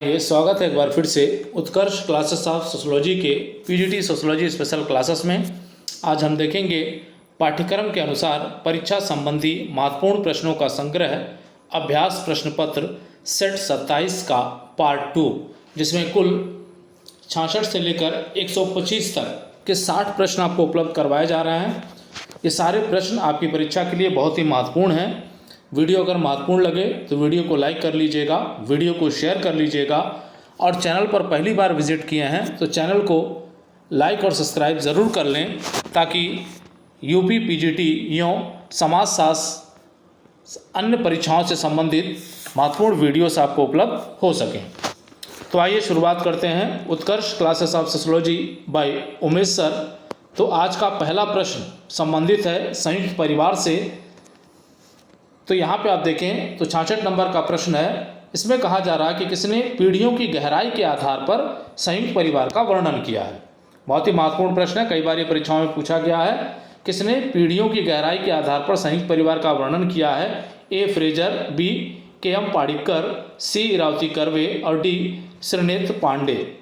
ये स्वागत है एक बार फिर से उत्कर्ष क्लासेस ऑफ सोशोलॉजी के पीजीटी सोशोलॉजी स्पेशल क्लासेस में। आज हम देखेंगे पाठ्यक्रम के अनुसार परीक्षा संबंधी महत्वपूर्ण प्रश्नों का संग्रह अभ्यास प्रश्न पत्र सेट 27 का पार्ट 2, जिसमें कुल 66 से लेकर 125 तक के 60 प्रश्न आपको उपलब्ध करवाए जा रहे हैं। ये सारे प्रश्न आपकी परीक्षा के लिए बहुत ही महत्वपूर्ण हैं। वीडियो अगर महत्वपूर्ण लगे तो वीडियो को लाइक कर लीजिएगा, वीडियो को शेयर कर लीजिएगा और चैनल पर पहली बार विजिट किए हैं तो चैनल को लाइक और सब्सक्राइब ज़रूर कर लें, ताकि यूपी पीजीटी यों समाजशास्त्र अन्य परीक्षाओं से संबंधित महत्वपूर्ण वीडियोस आपको उपलब्ध हो सकें। तो आइए शुरुआत करते हैं Utkarsh classes of sociology by Umesh sir. तो आज का पहला प्रश्न संबंधित है संयुक्त परिवार से। तो यहाँ पे आप देखें तो 66 नंबर का प्रश्न है। इसमें कहा जा रहा है कि किसने पीढ़ियों की गहराई के आधार पर संयुक्त परिवार का वर्णन किया है। बहुत ही महत्वपूर्ण प्रश्न है, कई बार ये परीक्षाओं में पूछा गया है। किसने पीढ़ियों की गहराई के आधार पर संयुक्त परिवार का वर्णन किया है? ए फ्रेजर, बी के.एम. पाडिक्कर, सी इरावती कर्वे और डी श्रीनेत्र पांडे।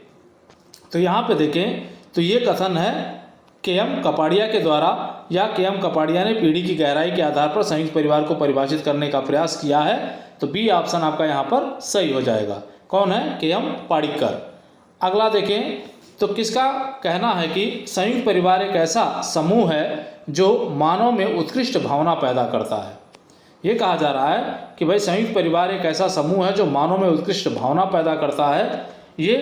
तो यहाँ पे देखें तो ये कथन है के.एम. कपाड़िया के द्वारा, या के.एम. कपाड़िया ने पीढ़ी की गहराई के आधार पर संयुक्त परिवार को परिभाषित करने का प्रयास किया है। तो बी ऑप्शन आपका यहाँ पर सही हो जाएगा। कौन है? के.एम. पाडिक्कर। अगला देखें तो किसका कहना है कि संयुक्त परिवार एक ऐसा समूह है जो मानव में उत्कृष्ट भावना पैदा करता है। ये कहा जा रहा है कि भाई संयुक्त परिवार एक ऐसा समूह है जो मानव में उत्कृष्ट भावना पैदा करता है। ये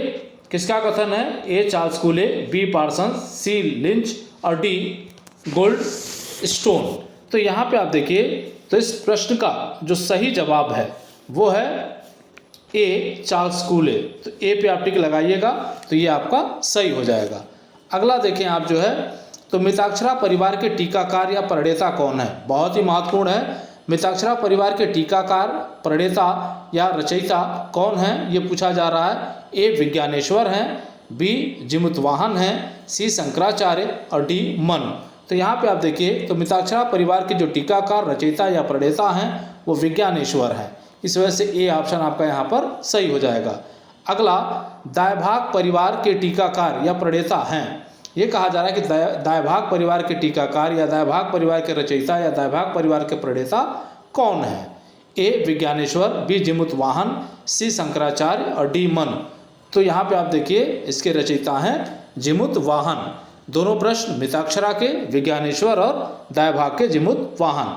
किसका कथन है? A Charles Cooley, B Parson, C Lynch और डी गोल्ड स्टोन। तो यहाँ पे आप देखिए तो इस प्रश्न का जो सही जवाब है वो है ए चार्ल्स कूले। तो ए पे आप टिक लगाइएगा तो ये आपका सही हो जाएगा। अगला देखें आप जो है तो मिताक्षरा परिवार के टीकाकार या प्रणेता कौन है? बहुत ही महत्वपूर्ण है। मिताक्षरा परिवार के टीकाकार, प्रणेता या रचयिता कौन है, ये पूछा जा रहा है। ए विज्ञानेश्वर हैं, बी जिमुतवाहन हैं, सी शंकराचार्य और डी मन। तो यहाँ पे आप देखिए तो मिताक्षरा परिवार के जो टीकाकार, रचयिता या प्रणेता हैं वो विज्ञानेश्वर हैं। इस वजह से ए ऑप्शन आपका यहाँ पर सही हो जाएगा। अगला दायभाग परिवार के टीकाकार या प्रणेता हैं। ये कहा जा रहा है कि दायभाग परिवार के टीकाकार या दायभाग परिवार के रचयिता या दायभाग परिवार के प्रणेता कौन है? ए विज्ञानेश्वर, बी जिमुतवाहन, सी शंकराचार्य और डी मन। तो यहाँ पे आप देखिए इसके रचयिता हैं जिमुतवाहन। दोनों प्रश्न मिताक्षरा के विज्ञानेश्वर और दायभाग के जिमुतवाहन।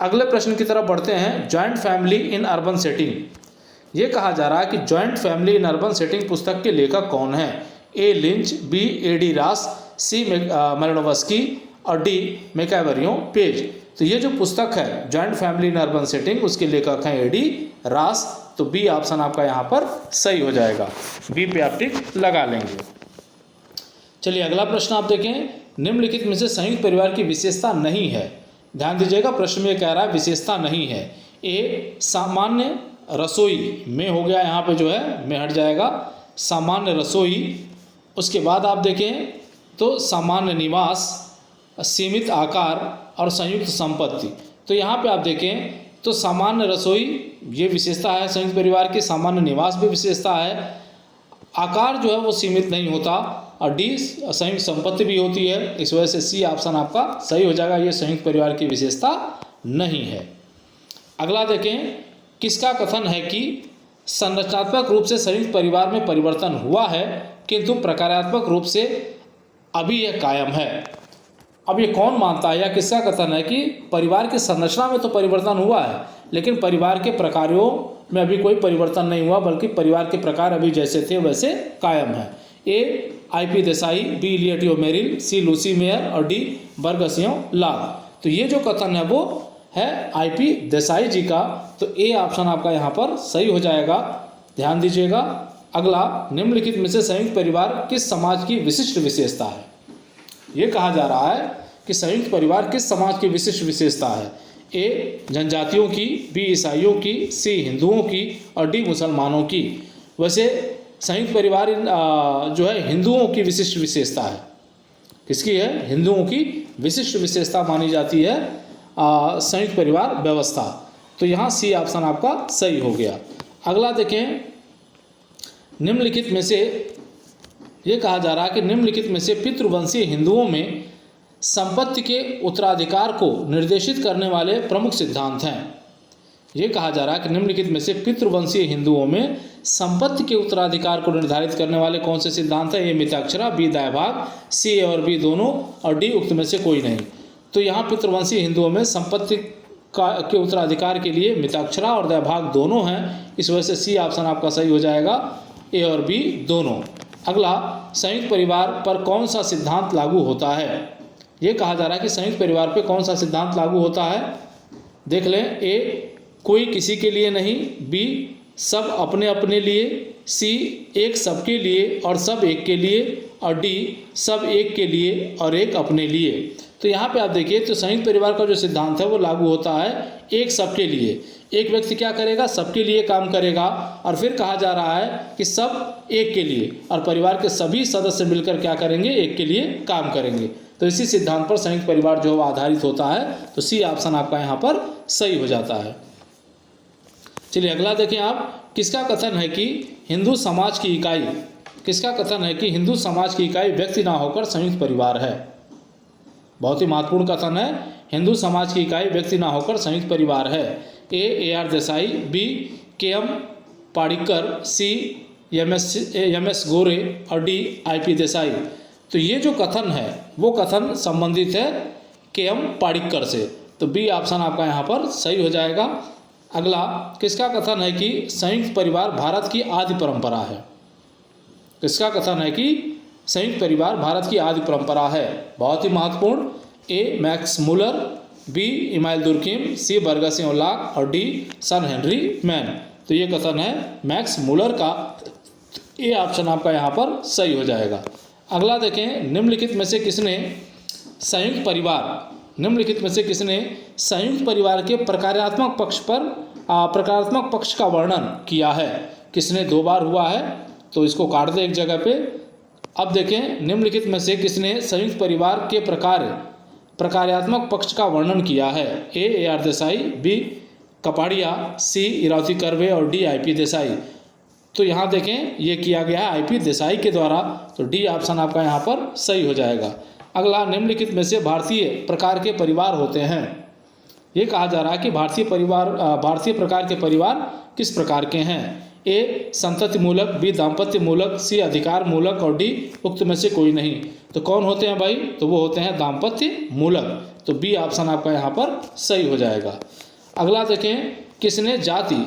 अगले प्रश्न की तरफ बढ़ते हैं। Joint family in urban setting. ये कहा जा रहा है कि joint family in urban setting पुस्तक के लेखक कौन है? ए लिंच, बी ए डी रास, सी मेलिनोवस्की और डी मैकावेरियो पेज। तो ये जो पुस्तक है joint family in urban setting, उसके लेखक हैं ए डी रास। तो बी ऑप्शन आपका यहाँ पर सही हो जाएगा। बी पे आप टिक लगा लेंगे। चलिए अगला प्रश्न आप देखें। निम्नलिखित में से संयुक्त परिवार की विशेषता नहीं है। ध्यान दीजिएगा, प्रश्न में कह रहा है विशेषता नहीं है। ए सामान्य रसोई में हो गया, यहाँ पे जो है में हट जाएगा सामान्य रसोई। उसके बाद आप देखें तो सामान्य निवास, सीमित आकार और संयुक्त संपत्ति। तो यहाँ पे आप देखें तो सामान्य रसोई ये विशेषता है संयुक्त परिवार की, सामान्य निवास भी विशेषता है, आकार जो है वो सीमित नहीं होता और डी संयुक्त संपत्ति भी होती है। इस वजह से सी ऑप्शन आपका सही हो जाएगा। ये संयुक्त परिवार की विशेषता नहीं है। अगला देखें किसका कथन है कि संरचनात्मक रूप से संयुक्त परिवार में परिवर्तन हुआ है किंतु प्रकारात्मक रूप से अभी यह कायम है। अब ये कौन मानता है या किसका कथन है कि परिवार की संरचना में तो परिवर्तन हुआ है लेकिन परिवार के प्रकारों में अभी कोई परिवर्तन नहीं हुआ, बल्कि परिवार के प्रकार अभी जैसे थे वैसे कायम है। ए आई.पी. देसाई, बी लियोटियो मेरिल, सी लूसी मेयर और डी बरगसियो लाग। तो ये जो कथन है वो है आई.पी. देसाई जी का। तो ए ऑप्शन आपका यहाँ पर सही हो जाएगा। ध्यान दीजिएगा। अगला निम्नलिखित में से संयुक्त परिवार किस समाज की विशिष्ट विशेषता है? ये कहा जा रहा है कि संयुक्त परिवार किस समाज की विशिष्ट विशेषता है? ए जनजातियों की, बी ईसाइयों की, सी हिंदुओं की और डी मुसलमानों की। वैसे संयुक्त परिवार जो है हिंदुओं की विशिष्ट विशेषता है। किसकी है? हिंदुओं की विशिष्ट विशेषता मानी जाती है संयुक्त परिवार व्यवस्था। तो यहाँ सी ऑप्शन आपका सही हो गया। अगला देखें निम्नलिखित में से, ये कहा जा रहा है कि निम्नलिखित में से पितृवंशीय हिंदुओं में संपत्ति के उत्तराधिकार को निर्देशित करने वाले प्रमुख सिद्धांत हैं। ये कहा जा रहा है कि निम्नलिखित में से पितृवंशीय हिंदुओं में संपत्ति के उत्तराधिकार को निर्धारित करने वाले कौन से सिद्धांत हैं? ए मिताक्षरा, बी दायभाग, सी ए और बी दोनों, और डी उक्त में से कोई नहीं। तो यहाँ पितृवंशीय हिंदुओं में संपत्ति के उत्तराधिकार के लिए मिताक्षरा और दायभाग दोनों हैं, इस वजह से सी ऑप्शन आपका सही हो जाएगा, ए और बी दोनों। अगला, संयुक्त परिवार पर कौन सा सिद्धांत लागू होता है? ये कहा जा रहा है कि संयुक्त परिवार पर कौन सा सिद्धांत लागू होता है? देख लें, ए कोई किसी के लिए नहीं, बी सब अपने अपने लिए, सी एक सबके लिए और सब एक के लिए, और डी सब एक के लिए और एक अपने लिए। तो यहाँ पे आप देखिए, तो संयुक्त परिवार का जो सिद्धांत है वो लागू होता है एक सबके लिए। एक व्यक्ति क्या करेगा? सबके लिए काम करेगा, और फिर कहा जा रहा है कि सब एक के लिए, और परिवार के सभी सदस्य मिलकर क्या करेंगे? एक के लिए काम करेंगे। तो इसी सिद्धांत पर संयुक्त परिवार जो आधारित होता है, तो सी ऑप्शन आपका यहाँ पर सही हो जाता है। चलिए अगला देखें आप, किसका कथन है कि हिंदू समाज की इकाई, किसका कथन है कि हिंदू समाज की इकाई व्यक्ति ना होकर संयुक्त परिवार है? बहुत ही महत्वपूर्ण कथन है, हिंदू समाज की इकाई व्यक्ति ना होकर संयुक्त परिवार है। ए आर देसाई, बी के एम पाड़िक्कर, सी एम एस गोरे और डी IP देसाई। तो ये जो कथन है वो कथन संबंधित है के एम पाड़िक्कर से, तो बी ऑप्शन आपका यहाँ पर सही हो जाएगा। अगला, किसका कथन है कि संयुक्त परिवार भारत की आदि परंपरा है? किसका कथन है कि संयुक्त परिवार भारत की आदि परंपरा है? बहुत ही महत्वपूर्ण, ए मैक्स मुलर, बी इमाइल दुर्किम, सी बर्गर सिंह ओलाक और डी सन हेनरी मैन। तो ये कथन है मैक्स मुलर का, ए ऑप्शन आपका यहाँ पर सही हो जाएगा। अगला देखें, निम्नलिखित में से किसने संयुक्त परिवार, निम्नलिखित में से किसने संयुक्त परिवार के प्रकारात्मक पक्ष का वर्णन किया है? किसने 2 बार हुआ है? तो इसको काट दें एक जगह पे। अब देखें, निम्नलिखित में से किसने संयुक्त परिवार के प्रकारात्मक पक्ष का वर्णन किया है? A R Desai, B Kapadia, C Irawati Karve और डी IP देसाई। तो यहाँ देखें, ये किया गया है IP देसाई के द्वारा, तो डी ऑप्शन आपका यहाँ पर सही हो जाएगा। अगला, निम्नलिखित में से भारतीय प्रकार के परिवार होते हैं? ये कहा जा रहा है कि भारतीय प्रकार के परिवार किस प्रकार के हैं? ए संतति मूलक, बी दाम्पत्य मूलक, सी अधिकार मूलक और डी उक्त में से कोई नहीं। तो कौन होते हैं भाई? तो वो होते हैं दाम्पत्य मूलक, तो बी ऑप्शन आपका यहाँ पर सही हो जाएगा। अगला देखें, किसने जाति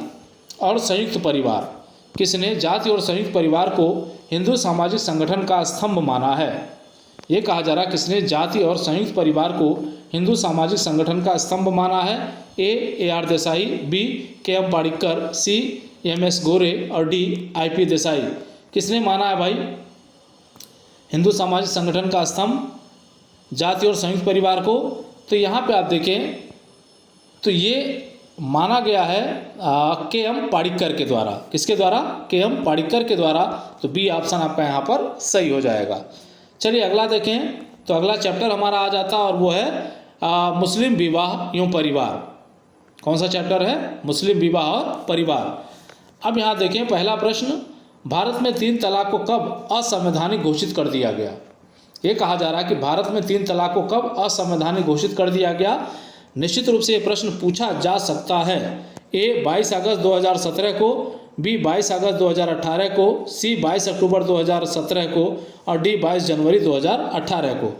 और संयुक्त परिवार, किसने जाति और संयुक्त परिवार को हिंदू सामाजिक संगठन का स्तंभ माना है? ये कहा जा रहा है किसने जाति और संयुक्त परिवार को हिंदू सामाजिक संगठन का स्तंभ माना है? ए आर देसाई, बी के एम पाड़िक्कर, सी MS गोरे और डी IP देसाई। किसने माना है भाई हिंदू सामाजिक संगठन का स्तंभ जाति और संयुक्त परिवार को? तो यहाँ पे आप देखें, तो ये माना गया है के एम पाड़िक्कर के द्वारा। किसके द्वारा? के एम पाड़िक्कर के द्वारा, तो बी ऑप्शन आपका यहाँ पर सही हो जाएगा। चलिए अगला देखें, तो अगला चैप्टर हमारा आ जाता है और वो है मुस्लिम विवाह एवं परिवार। कौन सा चैप्टर है? मुस्लिम विवाह और परिवार। अब यहाँ देखें, पहला प्रश्न, भारत में 3 तलाक को कब असंवैधानिक घोषित कर दिया गया? ये कहा जा रहा है कि भारत में 3 तलाक को कब असंवैधानिक घोषित कर दिया गया? निश्चित रूप से ये प्रश्न पूछा जा सकता है। ए 22 अगस्त 2017 को, बी 22 अगस्त 2018 को, सी 22 अक्टूबर 2017 को और डी 22 जनवरी 2018 को।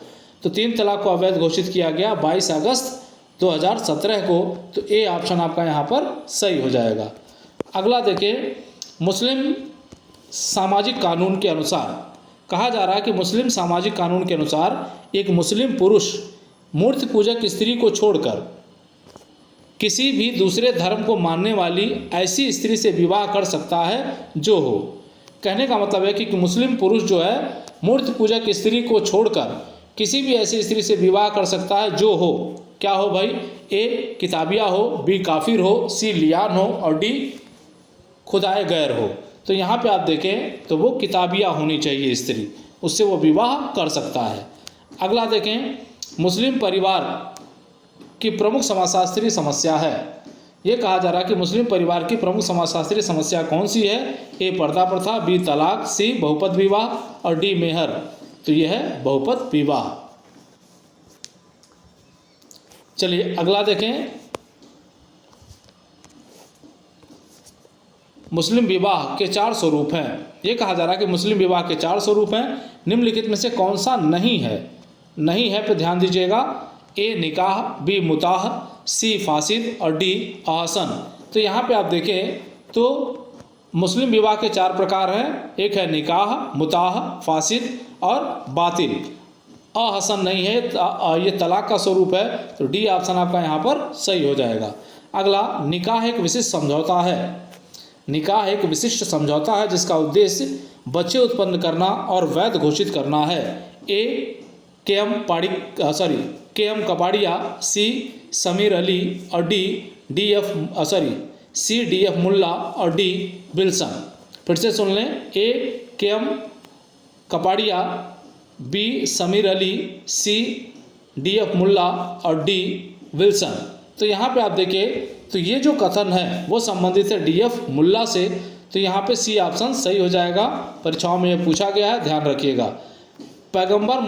तो 3 तलाक को अवैध घोषित किया गया 22 अगस्त 2017 को, तो ए ऑप्शन आपका यहाँ पर सही हो जाएगा। अगला देखें, मुस्लिम सामाजिक कानून के अनुसार कहा जा रहा है कि मुस्लिम सामाजिक कानून के अनुसार एक मुस्लिम पुरुष मूर्ति पूजक स्त्री को छोड़कर किसी भी दूसरे धर्म को मानने वाली ऐसी स्त्री से विवाह कर सकता है जो हो। कहने का मतलब है कि मुस्लिम पुरुष जो है मूर्ति पूजक स्त्री को छोड़कर किसी भी ऐसी स्त्री से विवाह कर सकता है जो हो। क्या हो भाई? ए किताबिया हो, बी काफिर हो, सी लियान हो और डी खुदाए गैर हो। तो यहाँ पे आप देखें तो वो किताबिया होनी चाहिए स्त्री, उससे वो विवाह कर सकता है। अगला देखें, मुस्लिम परिवार की प्रमुख समाजशास्त्रीय समस्या है। ये कहा जा रहा है कि मुस्लिम परिवार की प्रमुख समाजशास्त्रीय समस्या कौन सी है? ए पर्दा प्रथा, बी तलाक, सी बहुपद विवाह और डी मेहर। तो यह है बहुपद विवाह। चलिए अगला देखें, मुस्लिम विवाह के 4 स्वरूप हैं। ये कहा जा रहा है कि मुस्लिम विवाह के 4 स्वरूप हैं, निम्नलिखित में से कौन सा नहीं है? नहीं है पे ध्यान दीजिएगा, ए निकाह, बी मुताह, सी फासिद और डी अहसन। तो यहाँ पे आप देखें तो मुस्लिम विवाह के 4 प्रकार हैं, एक है निकाह, मुताह, फासिद और बातिल। अहसन नहीं है, ये तलाक का स्वरूप है, तो डी ऑप्शन आपका यहाँ पर सही हो जाएगा। अगला, निकाह एक विशिष्ट समझौता है। निकाह एक विशिष्ट समझौता है जिसका उद्देश्य बच्चे उत्पन्न करना और वैध घोषित करना है। ए के एम कबाड़िया, सी समीर अली और सी डी एफ मुल्ला और डी विल्सन। फिर से सुन लें, A K M Kapadia, B Samir Ali, C D F Mulla और डी विल्सन। तो यहाँ पे आप देखिए तो ये जो कथन है वो संबंधित है डी एफ मुल्ला से, तो यहाँ पे सी ऑप्शन सही हो जाएगा। परीक्षाओं में ये पूछा गया है, ध्यान रखिएगा। पैगंबर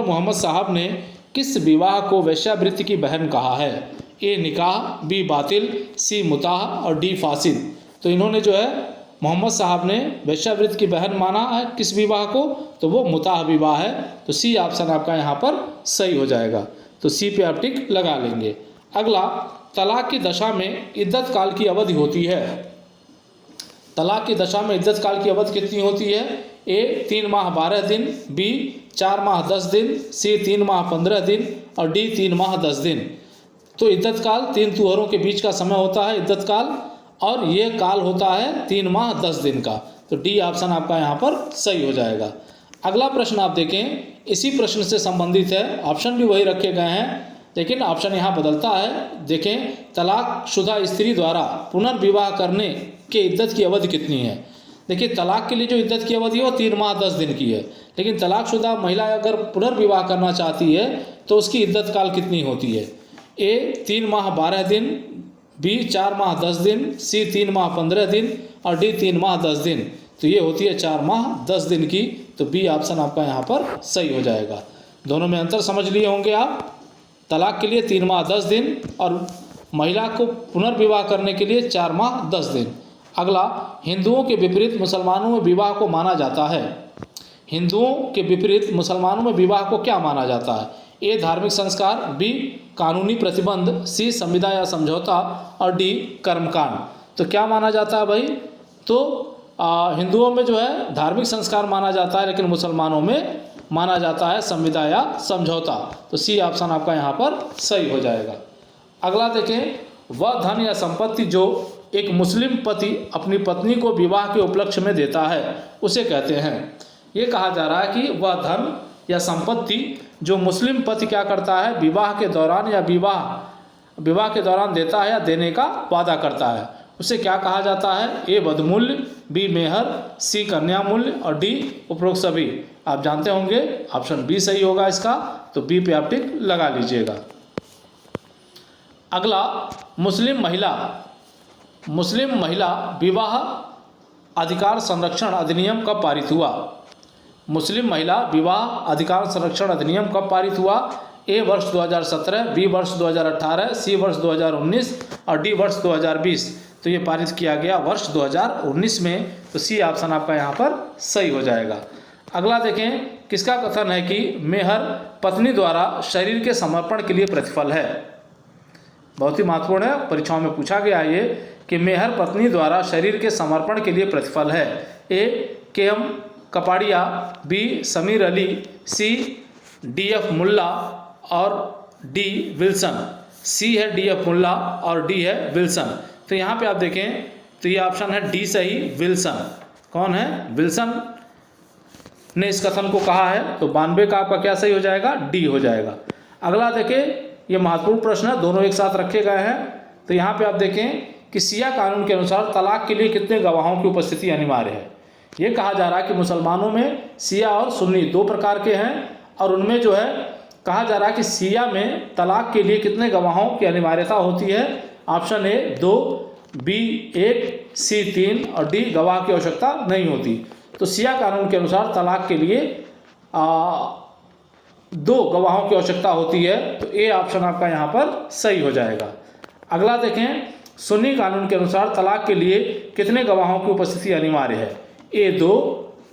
मोहम्मद साहब ने किस विवाह को वेश्यावृत्ति की बहन कहा है? ए निकाह, बी बातिल, सी मुताह और डी फासिद। तो इन्होंने जो है मोहम्मद साहब ने वेश्यावृत्ति की बहन माना है किस विवाह को? तो वो मुताह विवाह है। तो सी ऑप्शन आपका यहाँ पर सही हो जाएगा। तो सी पे आप टिक लगा लेंगे। अगला, तलाक की दशा में इद्दत काल की अवधि होती है। तलाक की दशा में इद्दत काल की अवधि कितनी होती है? ए 3 माह 12 दिन, बी 4 माह 10 दिन, सी 3 माह 15 दिन और डी 3 माह 10 दिन। तो इद्दत काल 3 तुहरों के बीच का समय होता है इद्दत काल, और ये काल होता है 3 माह 10 दिन का। तो डी ऑप्शन आपका यहाँ पर सही हो जाएगा। अगला प्रश्न आप देखें, इसी प्रश्न से संबंधित है, ऑप्शन भी वही रखे गए हैं लेकिन ऑप्शन यहाँ बदलता है। देखें, तलाकशुदा स्त्री द्वारा पुनर्विवाह करने के इद्दत की अवधि कितनी है? देखिए, तलाक के लिए जो इद्दत की अवधि है वो 3 माह 10 दिन की है, लेकिन तलाकशुदा महिला अगर पुनर्विवाह करना चाहती है तो उसकी इद्दत काल कितनी होती है? ए 3 माह 12 दिन, बी 4 माह 10 दिन, सी 3 माह 15 दिन और डी 3 माह 10 दिन। तो ये होती है 4 माह 10 दिन की। तो बी ऑप्शन आपका यहाँ पर सही हो जाएगा। दोनों में अंतर समझ लिए होंगे आप। तलाक के लिए 3 माह 10 दिन और महिला को पुनर्विवाह करने के लिए 4 माह 10 दिन। अगला, हिंदुओं के विपरीत मुसलमानों में विवाह को माना जाता है। हिंदुओं के विपरीत मुसलमानों में विवाह को क्या माना जाता है? ए धार्मिक संस्कार, बी कानूनी प्रतिबंध, सी संविदा या समझौता और डी कर्मकांड। तो क्या माना जाता है भाई? तो हिंदुओं में जो है धार्मिक संस्कार माना जाता है, लेकिन मुसलमानों में माना जाता है संविदा या समझौता। तो सी ऑप्शन आपका यहाँ पर सही हो जाएगा। अगला देखें, वह धन या संपत्ति जो एक मुस्लिम पति अपनी पत्नी को विवाह के उपलक्ष्य में देता है उसे कहते हैं। ये कहा जा रहा है कि वह धन या संपत्ति जो मुस्लिम पति क्या करता है, विवाह के दौरान या विवाह के दौरान देता है या देने का वादा करता है, उसे क्या कहा जाता है? ए बदमूल्य, बी मेहर, सी कन्या मूल्य और डी उपरोक्त सभी। आप जानते होंगे ऑप्शन बी सही होगा इसका। तो बी पे आप टिक लगा लीजिएगा। अगला, मुस्लिम महिला विवाह अधिकार संरक्षण अधिनियम कब पारित हुआ? मुस्लिम महिला विवाह अधिकार संरक्षण अधिनियम कब पारित हुआ? ए वर्ष 2017, बी वर्ष 2018, सी वर्ष 2019 और डी वर्ष 2020। तो ये पारित किया गया वर्ष 2019 में। तो सी ऑप्शन आपका यहाँ पर सही हो जाएगा। अगला देखें, किसका कथन है कि मेहर पत्नी द्वारा शरीर के समर्पण के लिए प्रतिफल है? बहुत ही महत्वपूर्ण है, परीक्षाओं में पूछा गया ये कि मेहर पत्नी द्वारा शरीर के समर्पण के लिए प्रतिफल है। A K M Kapadia, B Samir Ali, C D F Mulla और डी विल्सन। सी है डी एफ मुल्ला और डी है विल्सन। तो यहाँ पे आप देखें तो ये ऑप्शन है डी सही, विल्सन। कौन है? विल्सन ने इस कथन को कहा है। तो 92 का आपका क्या सही हो जाएगा? डी हो जाएगा। अगला देखें, ये महत्वपूर्ण प्रश्न है, दोनों एक साथ रखे गए हैं। तो यहाँ पे आप देखें कि सिया कानून के अनुसार तलाक के लिए कितने गवाहों की उपस्थिति अनिवार्य है? ये कहा जा रहा है कि मुसलमानों में सिया और सुन्नी 2 प्रकार के हैं, और उनमें जो है कहा जा रहा है कि सिया में तलाक के लिए कितने गवाहों की अनिवार्यता होती है? ऑप्शन ए 2, बी 1, सी 3 और डी गवाह की आवश्यकता नहीं होती। तो सिया कानून के अनुसार तलाक के लिए 2 गवाहों की आवश्यकता होती है। तो ए ऑप्शन आपका यहाँ पर सही हो जाएगा। अगला देखें, सुन्नी कानून के अनुसार तलाक के लिए कितने गवाहों की उपस्थिति अनिवार्य है? ए 2,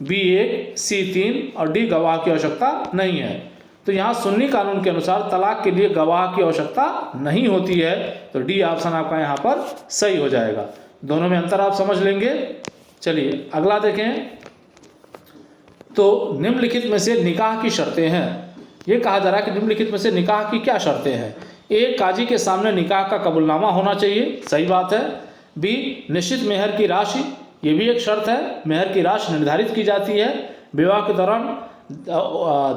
बी 1, सी 3 और डी गवाह की आवश्यकता नहीं है। तो यहाँ सुन्नी कानून के अनुसार तलाक के लिए गवाह की आवश्यकता नहीं होती है। तो डी ऑप्शन आपका यहाँ पर सही हो जाएगा। दोनों में अंतर आप समझ लेंगे। चलिए अगला देखें, तो निम्नलिखित में से निकाह की शर्तें हैं। ये कहा जा रहा है कि निम्नलिखित में से निकाह की क्या शर्तें हैं? ए, काजी के सामने निकाह का कबूलनामा होना चाहिए, सही बात है। बी, निश्चित मेहर की राशि, ये भी एक शर्त है, मेहर की राशि निर्धारित की जाती है, विवाह के दौरान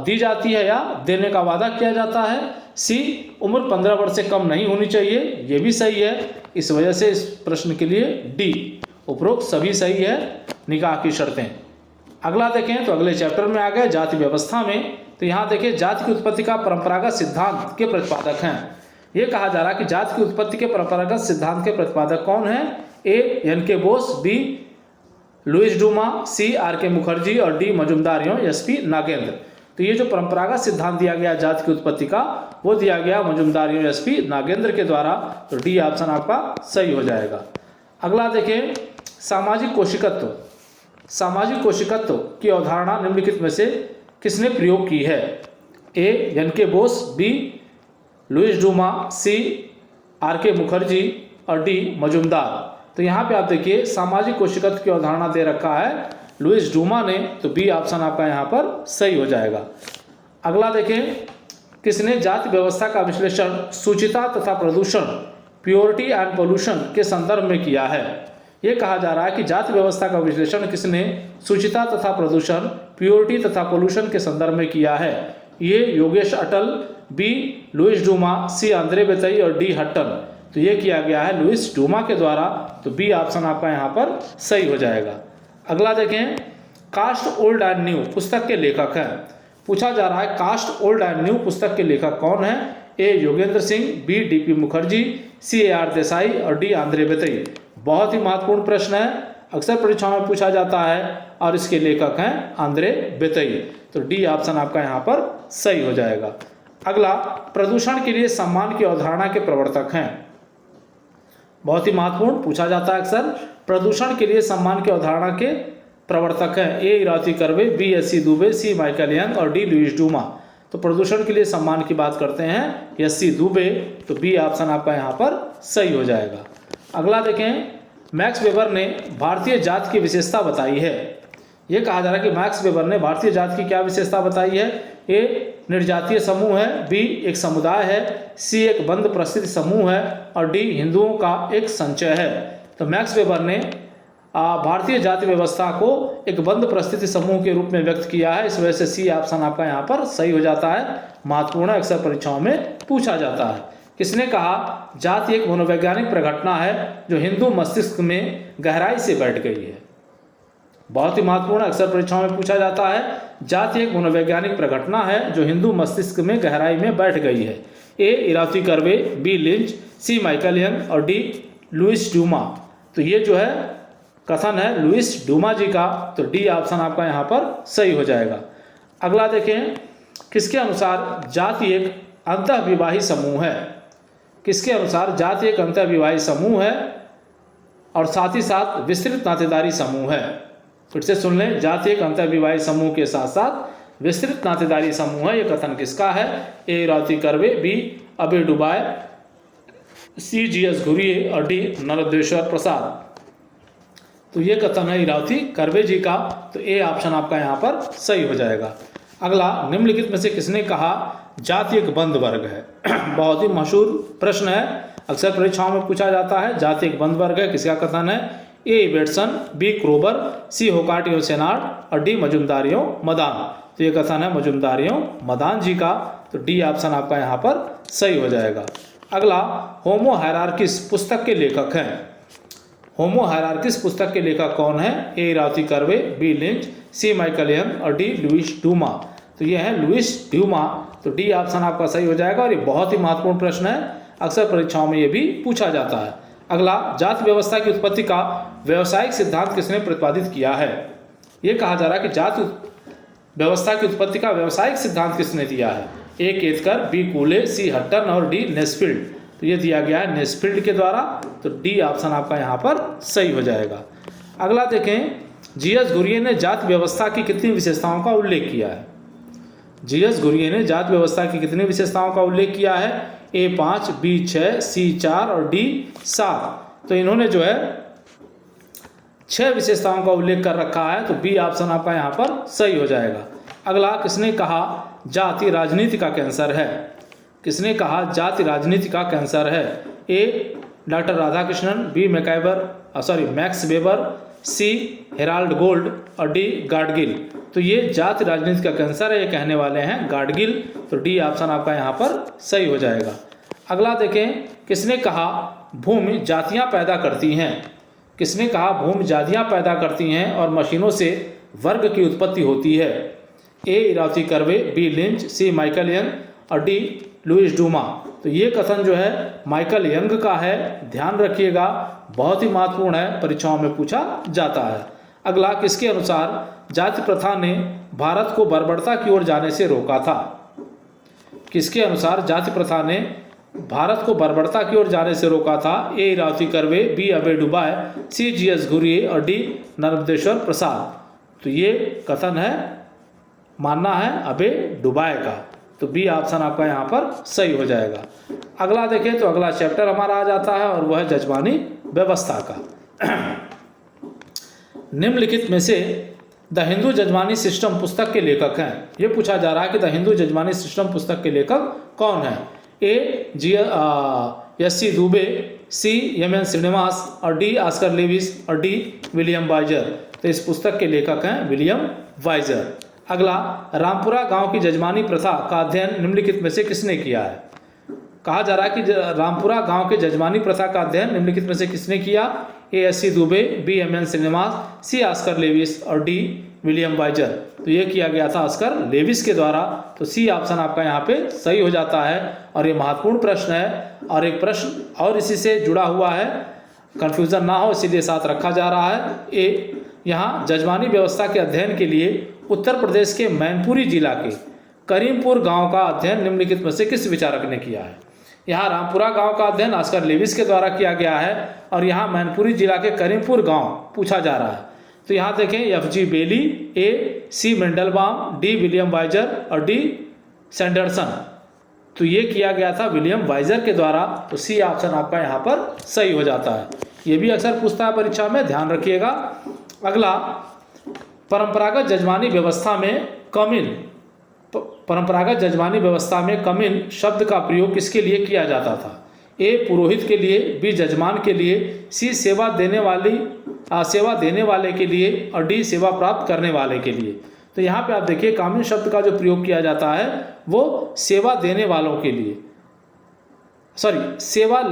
दी जाती है या देने का वादा किया जाता है। सी, उम्र 15 वर्ष से कम नहीं होनी चाहिए, ये भी सही है। इस वजह से इस प्रश्न के लिए डी, उपरोक्त सभी सही है निकाह की शर्तें। अगला देखें, तो अगले चैप्टर में आ गए जाति व्यवस्था में। तो यहाँ देखिए, जाति की उत्पत्ति का परंपरागत सिद्धांत के प्रतिपादक हैं। ये कहा जा रहा है कि जाति की उत्पत्ति के परंपरागत सिद्धांत के प्रतिपादक कौन हैं? A, N K Bose, B, Louis Dumont, C, R K Mukherjee और डी, मजुमदारियों, एसपी नागेंद्र। तो ये जो परंपरागत सिद्धांत दिया गया जाति की उत्पत्ति का, वो दिया गया मजुमदारियों, एसपी नागेंद्र के द्वारा। तो डी ऑप्शन आपका सही हो जाएगा। अगला देखें, सामाजिक कोशिकत्व। सामाजिक कोशिकत्व की अवधारणा निम्नलिखित में से किसने प्रयोग की है? A, N K Bose, B, Louis Dumont, C, R K Mukherjee और डी, मजुमदार। तो यहाँ पे आप देखिए, सामाजिक कोशिकत्व की अवधारणा दे रखा है लुइस डूमा ने। तो बी ऑप्शन आपका यहाँ पर सही हो जाएगा। अगला देखें, किसने जाति व्यवस्था का विश्लेषण सूचिता तथा प्रदूषण, प्योरिटी एंड पोल्यूशन के संदर्भ में किया है? ये कहा जा रहा है कि जाति व्यवस्था का विश्लेषण किसने सूचिता तथा प्रदूषण, प्योरिटी तथा पोल्यूशन के संदर्भ में किया है? ये योगेश अटल, बी, लुइस डूमा, सी, आंद्रे बेतई और डी, हट्टन। तो ये किया गया है लुइस डूमा के द्वारा। तो बी ऑप्शन आपका यहाँ पर सही हो जाएगा। अगला देखें, कास्ट ओल्ड एंड न्यू पुस्तक के लेखक हैं। पूछा जा रहा है कास्ट ओल्ड एंड न्यू पुस्तक के लेखक कौन है? ए, योगेंद्र सिंह, बी, डी.पी. मुखर्जी, सी, ए.आर. देसाई और डी, आंद्रे बेतई। बहुत ही महत्वपूर्ण प्रश्न है, अक्सर परीक्षाओं में पूछा जाता है और इसके लेखक हैं आंद्रे बेतई। तो डी ऑप्शन आपका यहाँ पर सही हो जाएगा। अगला, प्रदूषण के लिए सम्मान की अवधारणा के प्रवर्तक हैं। बहुत ही महत्वपूर्ण पूछा जाता है अक्सर, प्रदूषण के लिए सम्मान की अवधारणा के प्रवर्तक हैं। A, Irawati Karve, B, S C. Dube, C, Michael Young और डी, लुइस डूमा। तो प्रदूषण के लिए सम्मान की बात करते हैं एस.सी. दुबे। तो बी ऑप्शन आपका यहाँ पर सही हो जाएगा। अगला देखें, मैक्स वेबर ने भारतीय जाति की विशेषता बताई है। ये कहा जा रहा है कि मैक्स वेबर ने भारतीय जाति की क्या विशेषता बताई है? ए, निर्जातीय समूह है, बी, एक समुदाय है, सी, एक बंद परिस्थिति समूह है और डी, हिंदुओं का एक संचय है। तो मैक्स वेबर ने भारतीय जाति व्यवस्था को एक बंद परिस्थिति समूह के रूप में व्यक्त किया है। इस वजह से सी ऑप्शन आपका यहाँ पर सही हो जाता है। महत्वपूर्ण है, अक्सर परीक्षाओं में पूछा जाता है। किसने कहा जाति एक मनोवैज्ञानिक प्रघटना है जो हिंदू मस्तिष्क में गहराई से बैठ गई है? बहुत ही महत्वपूर्ण, अक्सर परीक्षाओं में पूछा जाता है। जाति एक मनोवैज्ञानिक प्रघटना है जो हिंदू मस्तिष्क में गहराई में बैठ गई है। ए, इरावती कर्वे, बी, लिंच, सी, माइकल यंग और डी, लुइस डूमा। तो ये जो है कथन है लुइस डूमा जी का। तो डी ऑप्शन आपका यहाँ पर सही हो जाएगा। अगला देखें, किसके अनुसार जाति एक अंतःविवाही समूह है? किसके अनुसार जाति एक अंतःविवाही समूह है और साथ ही साथ विस्तृत नातेदारी समूह है? फिर से सुन लें, जाति एक अंतःविवाही समूह के साथ साथ विस्तृत नातेदारी समूह है। ये कथन किसका है? ए, इरावती कर्वे, बी, अबे डुबाय, सी, जी.एस. घुरिये और डी, नरोदेश्वर प्रसाद। तो ये कथन है इरावती कर्वे जी का। तो ए ऑप्शन आपका यहाँ पर सही हो जाएगा। अगला, निम्नलिखित में से किसने कहा जाति एक बंद वर्ग है? बहुत ही मशहूर प्रश्न है, अक्सर परीक्षाओं में पूछा जाता है। जाति एक बंद वर्ग है, किसका कथन है? ए, इबेटसन, बी, क्रोबर, सी, होकाटियो सेनाड और डी, मजुमदारियों मदान। तो ये कथन है मजुमदारियों मदान जी का। तो डी ऑप्शन आपका यहाँ पर सही हो जाएगा। अगला, होमो हायरार्किस पुस्तक के लेखक हैं। होमो हायरार्किस पुस्तक के लेखक कौन है? ए, इरावती कर्वे, बी, लिंच, सी, माइकल यंग और डी, लुइस डूमा। तो ये है लुइस डूमा। तो डी ऑप्शन आपका सही हो जाएगा और ये बहुत ही महत्वपूर्ण प्रश्न है, अक्सर परीक्षाओं में ये भी पूछा जाता है। अगला, जाति व्यवस्था की उत्पत्ति का व्यवसायिक सिद्धांत किसने प्रतिपादित किया है? ये कहा जा रहा है कि जाति व्यवस्था की उत्पत्ति का व्यवसायिक सिद्धांत किसने दिया है? ए केतकर, बी कूले, सी हट्टन और डी नेस्फील्ड। तो ये दिया गया है नेस्फील्ड के द्वारा, तो डी ऑप्शन आपका यहाँ पर सही हो जाएगा। अगला देखें, जीएस घुरिये ने जाति व्यवस्था की कितनी विशेषताओं का उल्लेख किया है? जीएस घुरिये ने जाति व्यवस्था की कितनी विशेषताओं का उल्लेख किया है? ए 5, बी 6, सी 4 और डी 7। तो इन्होंने जो है 6 विशेषताओं का उल्लेख कर रखा है, तो बी ऑप्शन आपका यहाँ पर सही हो जाएगा। अगला, किसने कहा जाति राजनीति का कैंसर है? किसने कहा जाति राजनीति का कैंसर है? A doctor Radhakrishnan, B Max Weber, C Harold Gould और डी गाडगिल। तो ये जाति राजनीति का कैंसर है, ये कहने वाले हैं गाडगिल, तो डी ऑप्शन आपका यहाँ पर सही हो जाएगा। अगला देखें, किसने कहा भूमि जातियाँ पैदा करती हैं? किसने कहा भूमि जातियाँ पैदा करती हैं और मशीनों से वर्ग की उत्पत्ति होती है? ए इरावती कर्वे, बी लिंच, सी माइकल यंग और डी लुइस डूमा। तो ये कथन जो है माइकल यंग का है, ध्यान रखिएगा, बहुत ही महत्वपूर्ण है, परीक्षाओं में पूछा जाता है। अगला, किसके अनुसार जाति प्रथा ने भारत को बर्बरता की ओर जाने से रोका था? किसके अनुसार जाति प्रथा ने भारत को बर्बरता की ओर जाने से रोका था? ए इरावती कर्वे, बी अबे डुबाय, सी जीएस घुरिये और डी नर्मदेश्वर प्रसाद। तो ये कथन है, मानना है अबे डुबाय का, तो बी ऑप्शन आपका यहाँ पर सही हो जाएगा। अगला देखें, तो अगला चैप्टर हमारा आ जाता है और वह है जजमानी व्यवस्था का। निम्नलिखित में से द हिंदू जजमानी सिस्टम पुस्तक के लेखक हैं। ये पूछा जा रहा है कि द हिंदू जजमानी सिस्टम पुस्तक के लेखक कौन है? A S C Dube, C M Srinivas और डी ऑस्कर लेविस और डी विलियम वाइजर। तो इस पुस्तक के लेखक हैं विलियम वाइजर। अगला, रामपुरा गांव की जजमानी प्रथा का अध्ययन निम्नलिखित में से किसने किया है? कहा जा रहा है कि रामपुरा गांव के जजमानी प्रथा का अध्ययन निम्नलिखित में से किसने किया? A S C Dube, B M Srinivas, C Oscar Lewis और डी विलियम वाइजर। तो ये किया गया था ऑस्कर लेविस के द्वारा, तो सी ऑप्शन आपका यहाँ पे सही हो जाता है। और ये महत्वपूर्ण प्रश्न है, और एक प्रश्न और इसी से जुड़ा हुआ है, कन्फ्यूज़न ना हो इसीलिए साथ रखा जा रहा है। ए यहाँ जजमानी व्यवस्था के अध्ययन के लिए उत्तर प्रदेश के मैनपुरी जिला के करीमपुर गांव का अध्ययन निम्नलिखित में से किस विचारक ने किया है? यहाँ रामपुरा गांव का अध्ययन ऑस्कर लेविस के द्वारा किया गया है, और यहाँ मैनपुरी जिला के करीमपुर गांव पूछा जा रहा है। तो यहाँ देखें, एफ जी बेली, ए सी मेंडलबाम, डी विलियम वाइजर और डी सैंडरसन। तो ये किया गया था विलियम वाइजर के द्वारा, तो सी ऑप्शन आपका यहाँ पर सही हो जाता है। ये भी अक्सर पूछता है परीक्षा में, ध्यान रखिएगा। अगला, परंपरागत जजमानी व्यवस्था में कमिन शब्द का प्रयोग किसके लिए किया जाता था? ए पुरोहित के लिए, बी जजमान के लिए, सी सेवा देने वाले के लिए और डी सेवा प्राप्त करने वाले के लिए। तो यहाँ पे आप देखिए, कमिन शब्द का जो प्रयोग किया जाता है वो सेवा देने वालों के लिए, सेवा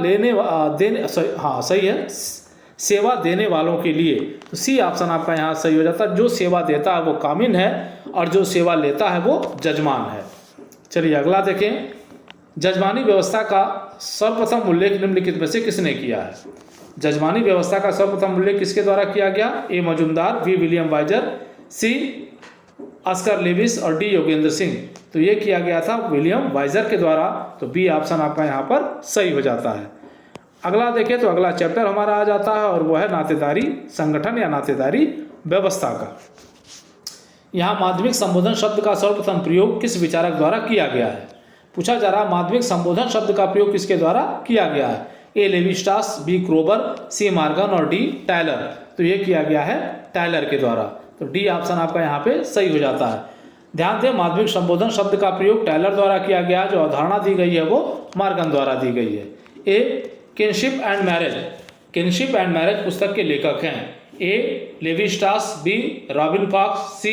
देने वालों के लिए। तो सी ऑप्शन आपका यहाँ सही हो जाता है। जो सेवा देता है वो कामिन है, और जो सेवा लेता है वो जजमान है। चलिए अगला देखें, जजमानी व्यवस्था का सर्वप्रथम उल्लेख निम्नलिखित में से किसने किया है? जजमानी व्यवस्था का सर्वप्रथम उल्लेख किसके द्वारा किया गया? ए मजुमदार, बी विलियम वाइजर, सी ऑस्कर लेविस और डी योगेंद्र सिंह। तो ये किया गया था विलियम वाइजर के द्वारा, तो बी ऑप्शन आपका यहाँ पर सही हो जाता है। अगला देखें, तो अगला चैप्टर हमारा आ जाता है और वह है नातेदारी संगठन या नातेदारी व्यवस्था का। यहाँ माध्यमिक संबोधन शब्द का सर्वप्रथम प्रयोग किस विचारक द्वारा किया गया है? पूछा जा रहा है माध्यमिक संबोधन शब्द का प्रयोग किसके द्वारा किया गया है? ए लेवी स्ट्रास, बी क्रोबर, सी मार्गन और डी टायलर। तो ये किया गया है टायलर के द्वारा, तो डी ऑप्शन आपका यहाँ पे सही हो जाता है। ध्यान दें, माध्यमिक संबोधन शब्द का प्रयोग टायलर द्वारा किया गया, जो अवधारणा दी गई है वो मार्गन द्वारा दी गई है। ए किनशिप एंड मैरिज पुस्तक के लेखक हैं। ए लेवी स्ट्रास, बी रॉबिन फॉक्स, सी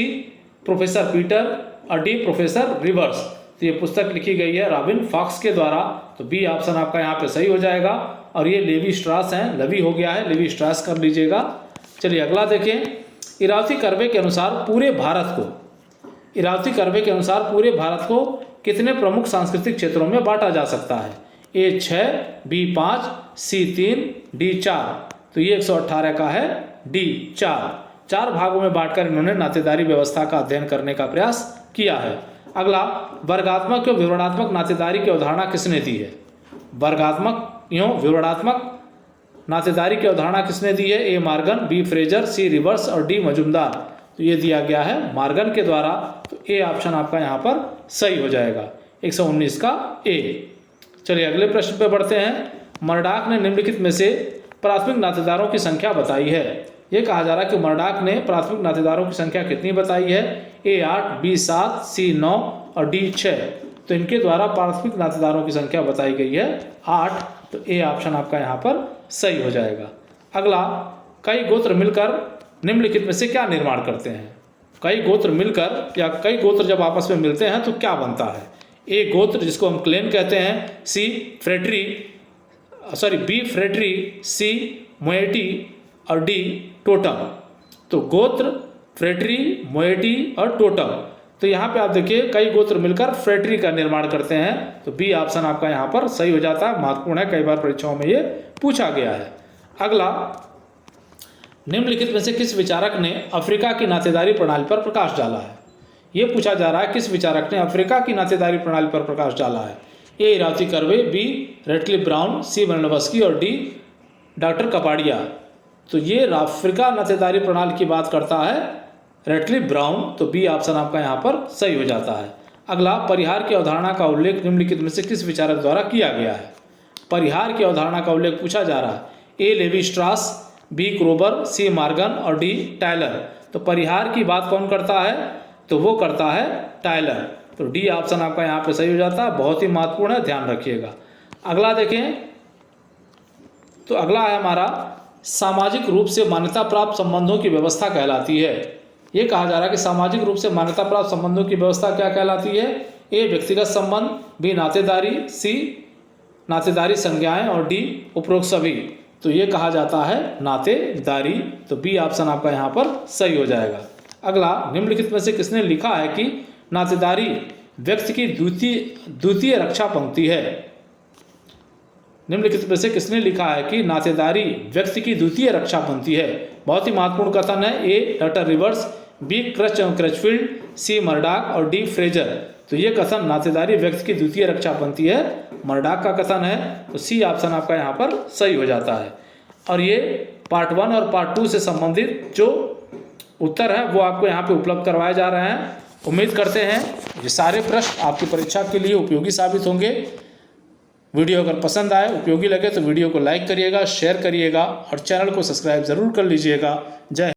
प्रोफेसर पीटर और डी प्रोफेसर रिवर्स। तो ये पुस्तक लिखी गई है रॉबिन फॉक्स के द्वारा, तो बी ऑप्शन आपका यहाँ पे सही हो जाएगा। और ये लेवी स्ट्रास हैं, लवी हो गया है, लेवी स्ट्रास कर लीजिएगा। चलिए अगला देखें, इरावती कर्वे के अनुसार पूरे भारत को कितने प्रमुख सांस्कृतिक क्षेत्रों में बांटा जा सकता है? ए 6, बी 5, सी 3, डी 4। तो ये 118 का है डी 4 भागों में बांटकर इन्होंने नातेदारी व्यवस्था का अध्ययन करने का प्रयास किया है। अगला, वर्गात्मक एवं विवरणात्मक नातेदारी की अवधारणा किसने दी है? वर्गात्मक एवं विवरणात्मक नातेदारी की अवधारणा किसने दी है? ए मॉर्गन, बी फ्रेजर, सी रिवर्स और डी मजुमदार। तो ये दिया गया है मॉर्गन के द्वारा, तो ए ऑप्शन आपका यहाँ पर सही हो जाएगा, 119 का ए। चलिए अगले प्रश्न पे बढ़ते हैं। मर्डाक ने निम्नलिखित में से प्राथमिक नातेदारों की संख्या बताई है। ये कहा जा रहा है कि मर्डाक ने प्राथमिक नातेदारों की संख्या कितनी बताई है? ए 8, बी 7, सी 9 और डी 6। तो इनके द्वारा प्राथमिक नातेदारों की संख्या बताई गई है 8, तो ए ऑप्शन आपका यहाँ पर सही हो जाएगा। अगला, कई गोत्र मिलकर निम्नलिखित में से क्या निर्माण करते हैं? कई गोत्र मिलकर या कई गोत्र जब आपस में मिलते हैं तो क्या बनता है? ए गोत्र जिसको हम क्लेन कहते हैं, बी फ्रेटरी, सी मोएटी और डी टोटम। तो गोत्र, फ्रेटरी, मोएटी और टोटम। तो यहाँ पे आप देखिए कई गोत्र मिलकर फ्रेटरी का निर्माण करते हैं, तो बी ऑप्शन आपका यहाँ पर सही हो जाता है, महत्वपूर्ण है, कई बार परीक्षाओं में ये पूछा गया है। अगला, निम्नलिखित में से किस विचारक ने अफ्रीका की नातेदारी प्रणाली पर प्रकाश डाला है? ये पूछा जा रहा है किस विचारक ने अफ्रीका की नातेदारी प्रणाली पर प्रकाश डाला है? ए इरावती कर्वे, बी रेटक्लिफ ब्राउन, सी बर्नवास्की और डी डॉक्टर कपाडिया। तो ये अफ्रीका नातेदारी प्रणाली की बात करता है रेटक्लिफ ब्राउन, तो बी ऑप्शन आपका यहाँ पर सही हो जाता है। अगला, परिहार की अवधारणा का उल्लेख निम्नलिखित में से किस विचारक द्वारा किया गया है? परिहार की अवधारणा का उल्लेख पूछा जा रहा है। ए लेवी स्ट्रास, बी क्रोबर, सी मॉर्गन और डी टायलर। तो परिहार की बात कौन करता है? तो वो करता है टायलर। तो डी ऑप्शन आपका यहाँ पे सही हो जाता है, बहुत ही महत्वपूर्ण है, ध्यान रखिएगा। अगला देखें, तो अगला है हमारा सामाजिक रूप से मान्यता प्राप्त संबंधों की व्यवस्था कहलाती है। ये कहा जा रहा है कि सामाजिक रूप से मान्यता प्राप्त संबंधों की व्यवस्था क्या कहलाती है? ए व्यक्तिगत संबंध, बी नातेदारी, सी नातेदारी संज्ञाएं और डी उपरोक्त सभी। तो ये कहा जाता है नातेदारी, तो बी ऑप्शन आपका यहाँ पर सही हो जाएगा। अगला, निम्नलिखित में से किसने लिखा है कि नातेदारी व्यक्ति की द्वितीय रक्षा पंक्ति है? निम्नलिखित में से किसने लिखा है कि नातेदारी व्यक्ति की द्वितीय रक्षा पंक्ति है? बहुत ही महत्वपूर्ण कथन है। ए डॉक्टर रिवर्स, बी क्रचफील्ड, सी मर्डाक और डी फ्रेजर। तो ये कथन नातेदारी व्यक्ति की द्वितीय रक्षा पंक्ति है, मर्डाक का कथन है, तो सी ऑप्शन आपका यहाँ पर सही हो जाता है। और ये पार्ट 1 और पार्ट 2 से संबंधित जो उत्तर है वो आपको यहाँ पे उपलब्ध करवाए जा रहे हैं। उम्मीद करते हैं ये सारे प्रश्न आपकी परीक्षा के लिए उपयोगी साबित होंगे। वीडियो अगर पसंद आए, उपयोगी लगे तो वीडियो को लाइक करिएगा, शेयर करिएगा और चैनल को सब्सक्राइब ज़रूर कर लीजिएगा। जय